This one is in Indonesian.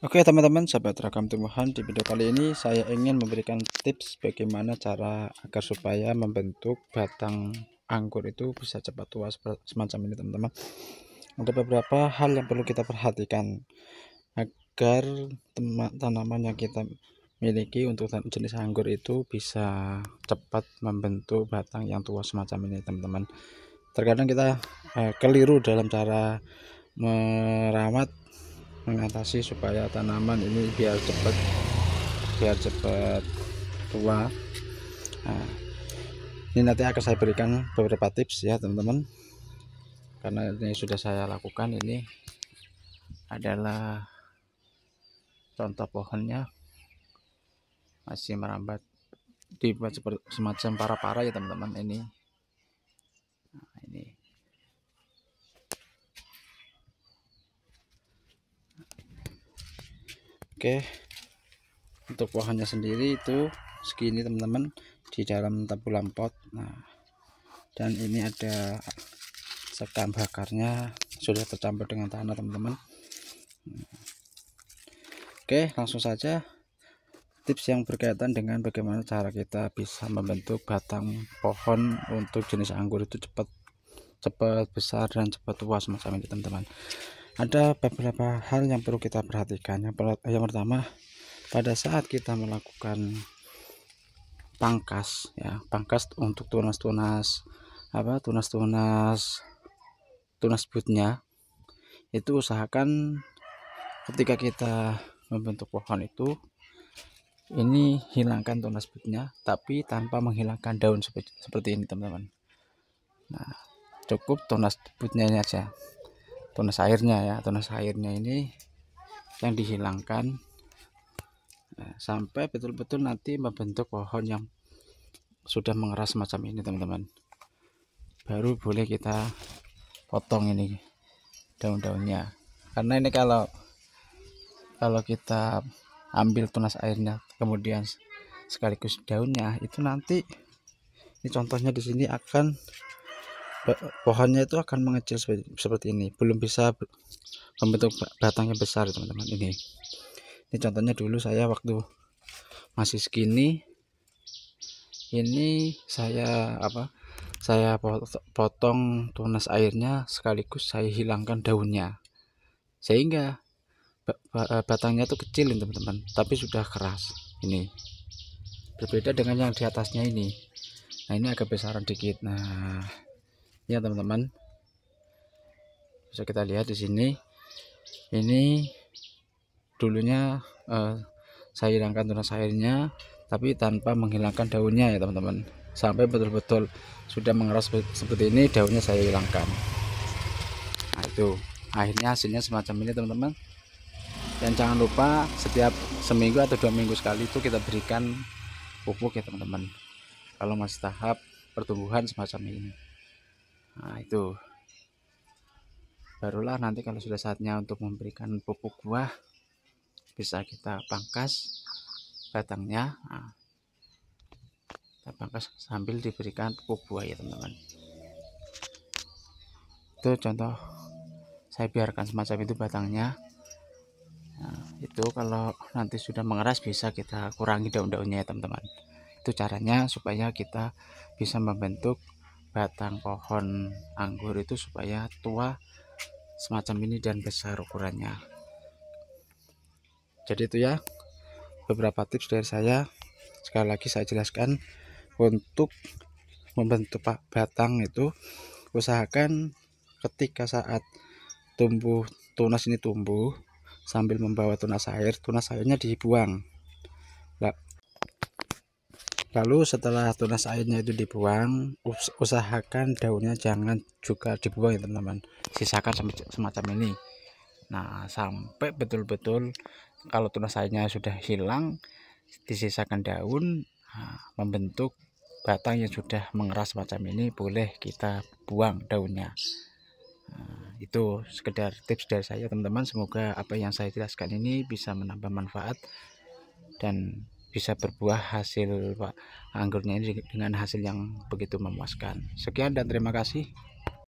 Oke teman-teman, sahabat Ragam Tumbuhan, di video kali ini saya ingin memberikan tips bagaimana cara agar supaya membentuk batang anggur itu bisa cepat tua semacam ini teman-teman. Ada beberapa hal yang perlu kita perhatikan agar tanaman yang kita miliki untuk jenis anggur itu bisa cepat membentuk batang yang tua semacam ini teman-teman. Terkadang kita keliru dalam cara merawat, mengatasi supaya tanaman ini biar cepat tua. Nah, ini nanti akan saya berikan beberapa tips ya teman-teman, karena ini sudah saya lakukan. Ini adalah contoh pohonnya masih merambat, dibuat seperti semacam para-para ya teman-teman. Ini oke, untuk pohonnya sendiri itu segini teman-teman, di dalam tabulan pot. Nah, dan ini ada sekam bakarnya sudah tercampur dengan tanah teman-teman. Oke, langsung saja tips yang berkaitan dengan bagaimana cara kita bisa membentuk batang pohon untuk jenis anggur itu cepat besar dan cepat tua semacam ini teman-teman. Ada beberapa hal yang perlu kita perhatikan. Yang pertama, pada saat kita melakukan pangkas ya, pangkas untuk tunas bootnya, itu usahakan ketika kita membentuk pohon itu, ini hilangkan tunas bootnya tapi tanpa menghilangkan daun seperti ini teman-teman. Nah, cukup tunas bootnya aja, tunas airnya ini yang dihilangkan. Nah, sampai betul-betul nanti membentuk pohon yang sudah mengeras semacam ini teman-teman, baru boleh kita potong ini daun-daunnya. Karena ini kalau kita ambil tunas airnya kemudian sekaligus daunnya, itu nanti ini contohnya di sini akan pohonnya itu akan mengecil seperti ini, belum bisa membentuk batangnya besar teman-teman. Ini contohnya dulu saya waktu masih segini, ini saya potong tunas airnya sekaligus saya hilangkan daunnya, sehingga batangnya itu kecil teman-teman, tapi sudah keras. Ini berbeda dengan yang di atasnya ini. Nah, ini agak besaran dikit. Nah ya teman-teman, bisa kita lihat di sini. Ini dulunya saya hilangkan tunas airnya tapi tanpa menghilangkan daunnya ya teman-teman, sampai betul-betul sudah mengeras seperti ini, daunnya saya hilangkan. Nah, itu akhirnya hasilnya semacam ini teman-teman. Dan jangan lupa setiap seminggu atau 2 minggu sekali itu kita berikan pupuk ya teman-teman, kalau masih tahap pertumbuhan semacam ini. Nah, itu barulah nanti kalau sudah saatnya untuk memberikan pupuk buah, bisa kita pangkas batangnya. Nah, kita pangkas sambil diberikan pupuk buah ya teman-teman. Itu contoh saya biarkan semacam itu batangnya. Nah, itu kalau nanti sudah mengeras bisa kita kurangi daun-daunnya ya teman-teman. Itu caranya supaya kita bisa membentuk batang pohon anggur itu supaya tua semacam ini dan besar ukurannya. Jadi itu ya beberapa tips dari saya. Sekali lagi saya jelaskan, untuk membentuk batang itu usahakan ketika saat tunas ini tumbuh sambil membawa tunas airnya dibuang. Lalu setelah tunas airnya itu dibuang, usahakan daunnya jangan juga dibuang ya teman-teman, sisakan semacam ini. Nah, sampai betul-betul kalau tunas airnya sudah hilang, disisakan daun. Nah, membentuk batang yang sudah mengeras semacam ini, boleh kita buang daunnya. Nah, itu sekedar tips dari saya teman-teman. Semoga apa yang saya jelaskan ini bisa menambah manfaat dan bisa berbuah hasil anggurnya ini dengan hasil yang begitu memuaskan. Sekian dan terima kasih.